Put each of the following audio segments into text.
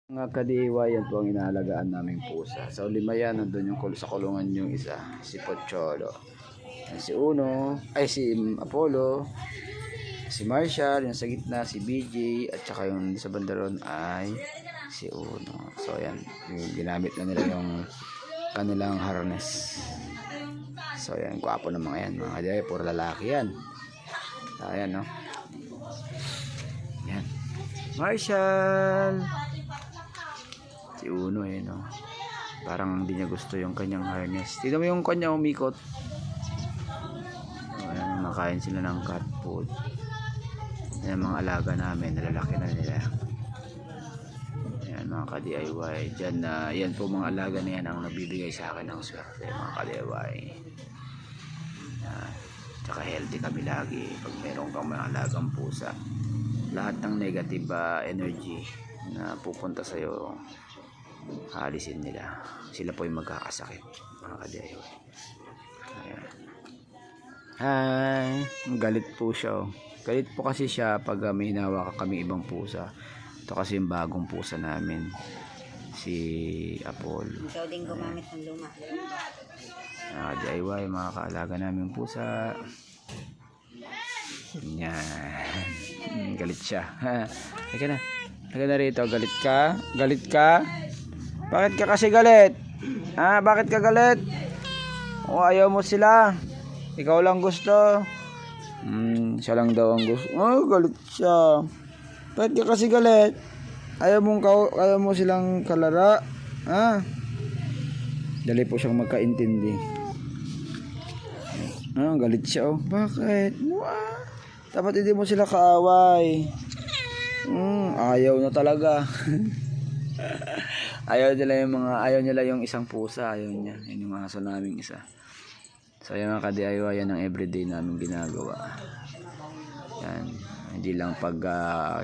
Mga ka-DIY, yan po ang inaalagaan naming pusa. Sa lima yan, nandun yung sa kulungan yung isa, si Pocholo. Yan, si Uno, ay si Apollo, si Marshall, yung sa gitna, si BJ, at saka yung sa bandaron ay si Uno. So yan, yung ginamit na nila yung kanilang harness. So yan, gwapo ng mga yan. Mga ka-DIY, puro lalaki yan. Ayan, no? Yan. Marshall! Si Uno no. Parang hindi niya gusto yung kanyang harness. Tignan mo yung kanya umikot. So, ayan, makain sila ng cat food. Yan mga alaga namin, nalalaki na nila. Yan mga ka-DIY. Diyan na, yan po mga alaga na yan ang nabibigay sa akin ng swerte mga ka-DIY. Yan. Tsaka healthy kami lagi pag meron kang mga alagang pusa. Lahat ng negative energy na pupunta sa'yo, halisin nila. Sila po yung magkakasakit mga ka-DIY. Ayan. Hi! Galit po siya. Galit po kasi siya pag may hinawa kami ibang pusa. Ito kasi yung bagong pusa namin, si Apollo. Ikaw din gumamit ng luma. Mga ka-DIY, mga kaalaga namin pusa. Yan. Galit siya. Halika na. Halika na rito. Galit ka? Galit ka? Bakit ka kasi galit? Ha? Bakit ka galit? O ayaw mo sila? Ikaw lang gusto? Siya lang daw ang gusto. Oh, galit siya. Bakit ka kasi galit? Ayaw mo silang kalara? Ha? Dali po siyang magkaintindi. Galit siya. Oh, bakit? Dapat hindi mo sila kaaway. Ayaw na talaga. Ayaw nila yung isang pusa, ayaw niya. Yun yung aso naming isa. So yung mga ka-DIY, yan ang everyday namin ginagawa. Yan, hindi lang pag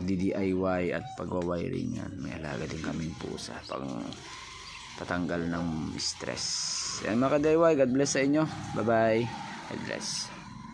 DIY at pagwa-wiring yan. May alaga din kaming pusa pang patanggal ng stress. Yan mga ka-DIY, God bless sa inyo. Bye bye. God bless.